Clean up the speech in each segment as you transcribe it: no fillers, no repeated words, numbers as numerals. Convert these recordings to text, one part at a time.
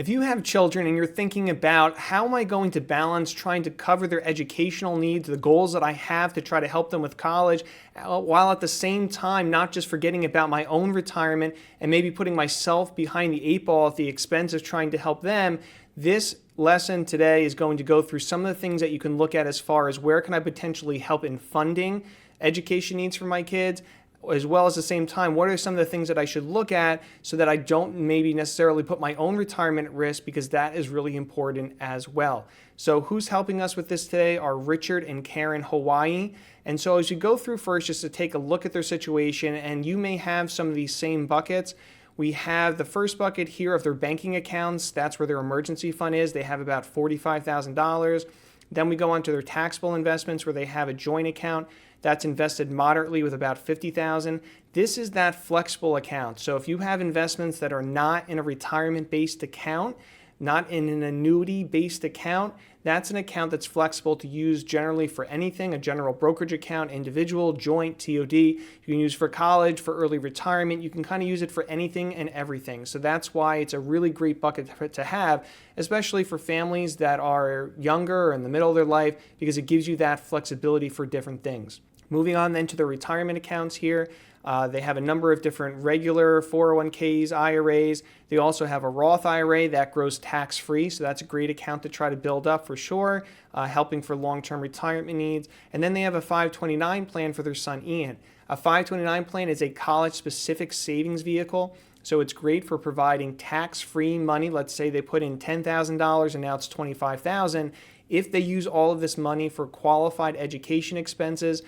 If you have children and you're thinking about how am I going to balance trying to cover their educational needs, the goals that I have to try to help them with college, while at the same time not just forgetting about my own retirement and maybe putting myself behind the eight ball at the expense of trying to help them, this lesson today is going to go through some of the things that you can look at as far as where can I potentially help in funding education needs for my kids, as well as at the same time, what are some of the things that I should look at so that I don't maybe necessarily put my own retirement at risk, because that is really important as well. So who's helping us with this today are Richard and Karen Hawaii. And so as you go through first, just to take a look at their situation, and you may have some of these same buckets. We have the first bucket here of their banking accounts. That's where their emergency fund is. They have about $45,000. Then we go on to their taxable investments, where they have a joint account that's invested moderately with about $50,000. This is that flexible account. So if you have investments that are not in a retirement-based account, not in an annuity-based account, that's an account that's flexible to use generally for anything, a general brokerage account, individual, joint, TOD. You can use for college, for early retirement. You can kind of use it for anything and everything. So that's why it's a really great bucket to have, especially for families that are younger or in the middle of their life, because it gives you that flexibility for different things. Moving on then to the retirement accounts here. They have a number of different regular 401ks, IRAs. They also have a Roth IRA that grows tax-free, so that's a great account to try to build up for sure, helping for long-term retirement needs. And then they have a 529 plan for their son Ian. A 529 plan is a college-specific savings vehicle, so it's great for providing tax-free money. Let's say they put in $10,000 and now it's $25,000. If they use all of this money for qualified education expenses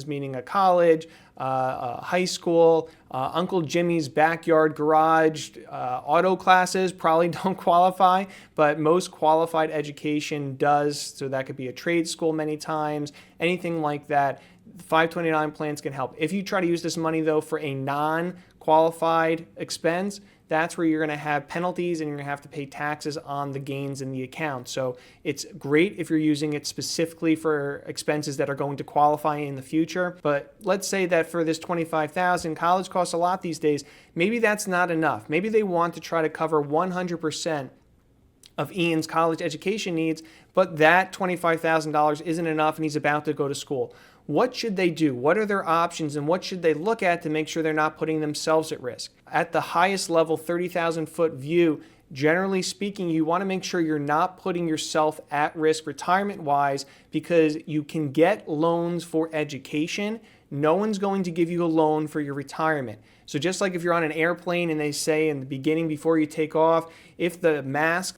meaning a college, a high school, Uncle Jimmy's backyard garage, auto classes probably don't qualify, but most qualified education does. So that could be a trade school many times, anything like that. 529 plans can help. If you try to use this money though for a non-qualified expense, that's where you're going to have penalties and you're going to have to pay taxes on the gains in the account. So it's great if you're using it specifically for expenses that are going to qualify in the future. But let's say that for this $25,000, college costs a lot these days. Maybe that's not enough. Maybe they want to try to cover 100% of Ian's college education needs, but that $25,000 isn't enough and he's about to go to school. What should they do? What are their options, and what should they look at to make sure they're not putting themselves at risk? At the highest level, 30,000-foot view, generally speaking, you want to make sure you're not putting yourself at risk retirement-wise, because you can get loans for education. No one's going to give you a loan for your retirement. So just like if you're on an airplane and they say in the beginning before you take off, if the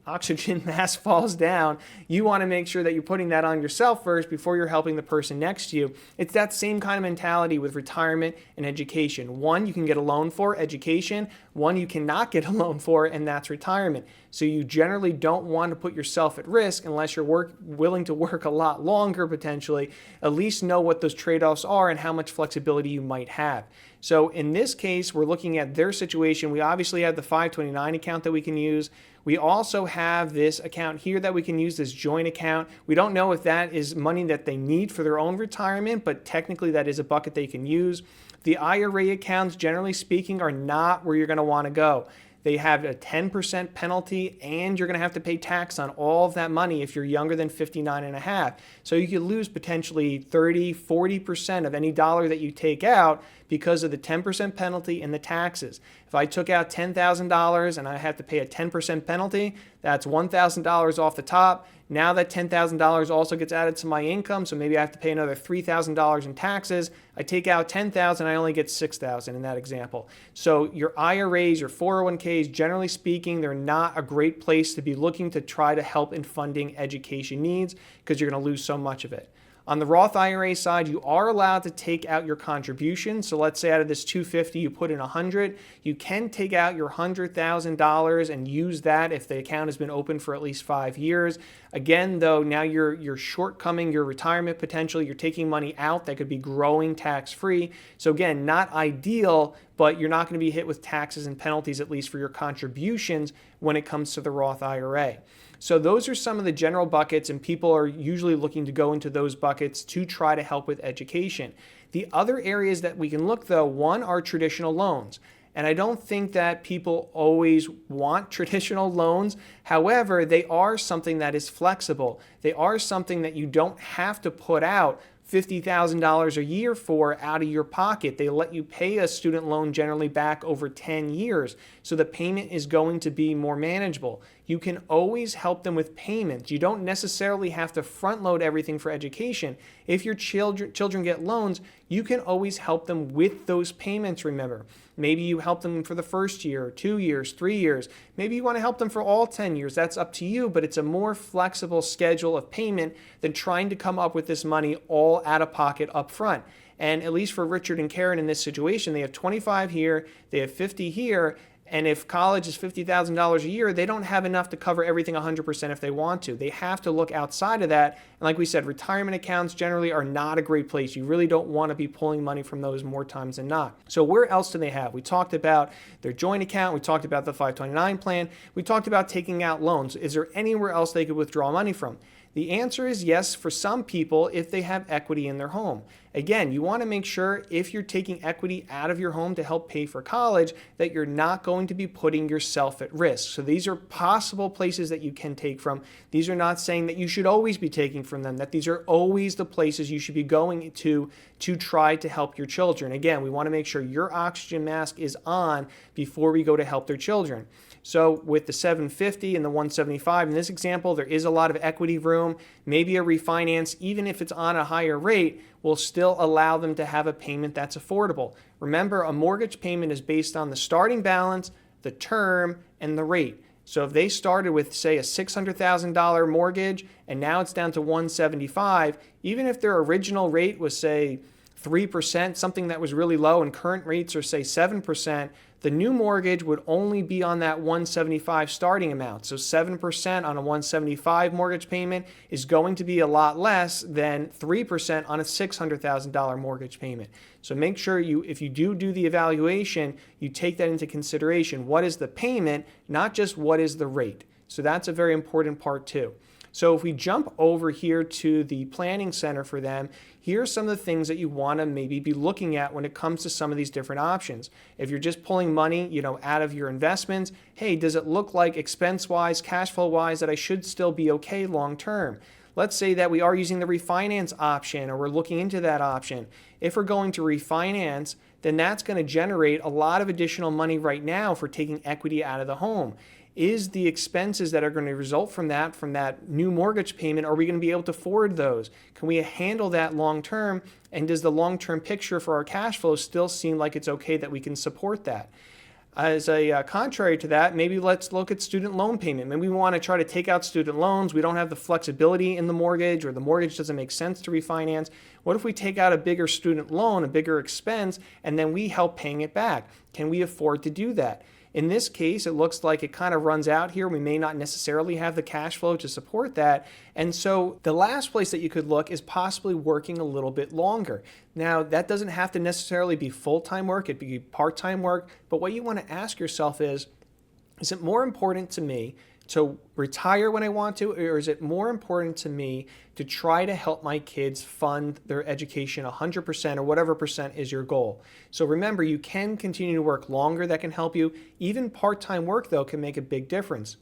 oxygen mask falls down, you want to make sure that you're putting that on yourself first before you're helping the person next to you. It's that same kind of mentality with retirement and education. One, you can get a loan for education. One, you cannot get a loan for, and that's retirement. So you generally don't want to put yourself at risk unless you're willing to work a lot longer potentially. At least know what those trade-offs are and how much flexibility you might have. So in this case, we're looking at their situation. We obviously have the 529 account that we can use. We also have this account here that we can use, this joint account. We don't know if that is money that they need for their own retirement, but technically that is a bucket they can use. The IRA accounts, generally speaking, are not where you're going to want to go. They have a 10% penalty, and you're going to have to pay tax on all of that money if you're younger than 59 and a half. So you could lose potentially 30, 40% of any dollar that you take out because of the 10% penalty and the taxes. If I took out $10,000 and I have to pay a 10% penalty, that's $1,000 off the top. Now that $10,000 also gets added to my income, so maybe I have to pay another $3,000 in taxes. I take out $10,000, I only get $6,000 in that example. So your IRAs, your 401ks, generally speaking, they're not a great place to be looking to try to help in funding education needs, because you're going to lose so much of it. On the Roth IRA side, you are allowed to take out your contribution. So let's say out of this $250, you put in $100. You can take out your $100,000 and use that if the account has been open for at least 5 years. Again, though, now you're shortcoming your retirement potential. You're taking money out that could be growing tax-free. So again, not ideal, but you're not going to be hit with taxes and penalties, at least for your contributions, when it comes to the Roth IRA. So those are some of the general buckets, and people are usually looking to go into those buckets to try to help with education. The other areas that we can look, though, one are traditional loans. And I don't think that people always want traditional loans. However, they are something that is flexible. They are something that you don't have to put out $50,000 a year for out of your pocket. They let you pay a student loan generally back over 10 years, so the payment is going to be more manageable. You can always help them with payments. You don't necessarily have to front load everything for education. If your children get loans, you can always help them with those payments, remember. Maybe you help them for the first year, 2 years, 3 years. Maybe you want to help them for all 10 years. That's up to you, but it's a more flexible schedule of payment than trying to come up with this money all out of pocket up front. And at least for Richard and Karen in this situation, they have 25 here, they have 50 here, and if college is $50,000 a year, they don't have enough to cover everything 100% if they want to. They have to look outside of that. And like we said, retirement accounts generally are not a great place. You really don't want to be pulling money from those more times than not. So where else do they have? We talked about their joint account. We talked about the 529 plan. We talked about taking out loans. Is there anywhere else they could withdraw money from? The answer is yes for some people if they have equity in their home. Again, you want to make sure if you're taking equity out of your home to help pay for college that you're not going to be putting yourself at risk. So these are possible places that you can take from. These are not saying that you should always be taking from them, that these are always the places you should be going to try to help your children. Again, we want to make sure your oxygen mask is on before we go to help their children. So with the 750 and the 175, in this example, there is a lot of equity room. Maybe a refinance, even if it's on a higher rate, will still allow them to have a payment that's affordable. Remember, a mortgage payment is based on the starting balance, the term, and the rate. So if they started with, say, a $600,000 mortgage and now it's down to 175, even if their original rate was, say, 3%, something that was really low, and current rates are, say, 7%, the new mortgage would only be on that 175 starting amount. So 7% on a 175 mortgage payment is going to be a lot less than 3% on a $600,000 mortgage payment. So make sure if you do the evaluation, you take that into consideration. What is the payment, not just what is the rate? So that's a very important part too. So if we jump over here to the planning center for them, here are some of the things that you want to maybe be looking at when it comes to some of these different options. If you're just pulling money, out of your investments, hey, does it look like expense-wise, cash flow-wise that I should still be okay long-term? Let's say that we are using the refinance option or we're looking into that option. If we're going to refinance, then that's going to generate a lot of additional money right now for taking equity out of the home. Is the expenses that are going to result from that new mortgage payment, are we going to be able to afford those? Can we handle that long term? And does the long-term picture for our cash flow still seem like it's okay that we can support that? As a contrary to that, maybe let's look at student loan payment. Maybe we want to try to take out student loans. We don't have the flexibility in the mortgage, or the mortgage doesn't make sense to refinance. What if we take out a bigger student loan, a bigger expense, and then we help paying it back? Can we afford to do that? In this case, it looks like it kind of runs out here. We may not necessarily have the cash flow to support that. And so the last place that you could look is possibly working a little bit longer. Now, that doesn't have to necessarily be full-time work. It could be part-time work. But what you want to ask yourself is it more important to me to retire when I want to, or is it more important to me to try to help my kids fund their education 100% or whatever percent is your goal? So remember, you can continue to work longer. That can help you. Even part-time work, though, can make a big difference.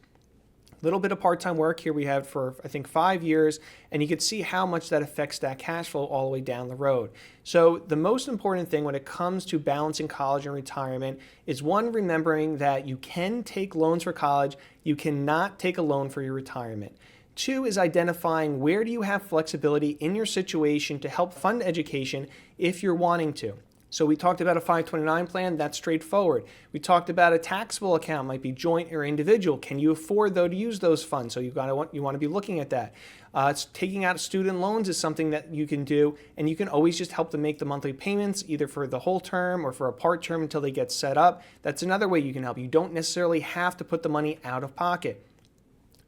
Little bit of part-time work here we have for, I think, 5 years, and you can see how much that affects that cash flow all the way down the road. So the most important thing when it comes to balancing college and retirement is, one, remembering that you can take loans for college, you cannot take a loan for your retirement. 2 is identifying where do you have flexibility in your situation to help fund education if you're wanting to. So we talked about a 529 plan, that's straightforward. We talked about a taxable account, might be joint or individual. Can you afford, though, to use those funds? So you want to be looking at that. Taking out student loans is something that you can do, and you can always just help them make the monthly payments, either for the whole term or for a part term until they get set up. That's another way you can help. You don't necessarily have to put the money out of pocket.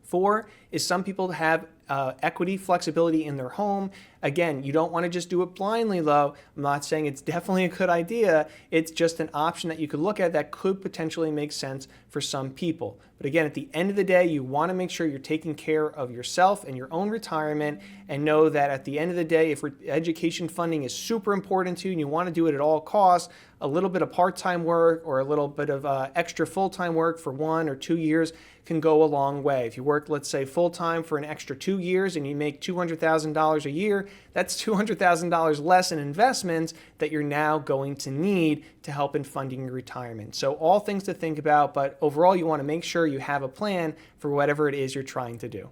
4 is some people have equity flexibility in their home. Again, you don't want to just do it blindly, though. I'm not saying it's definitely a good idea. It's just an option that you could look at that could potentially make sense for some people. But again, at the end of the day, you want to make sure you're taking care of yourself and your own retirement, and know that at the end of the day, if education funding is super important to you and you want to do it at all costs, a little bit of part-time work or a little bit of extra full-time work for 1 or 2 years can go a long way. If you work, let's say, full-time for an extra 2 years and you make $200,000 a year, that's $200,000 less in investments that you're now going to need to help in funding your retirement. So all things to think about, but overall you want to make sure you have a plan for whatever it is you're trying to do.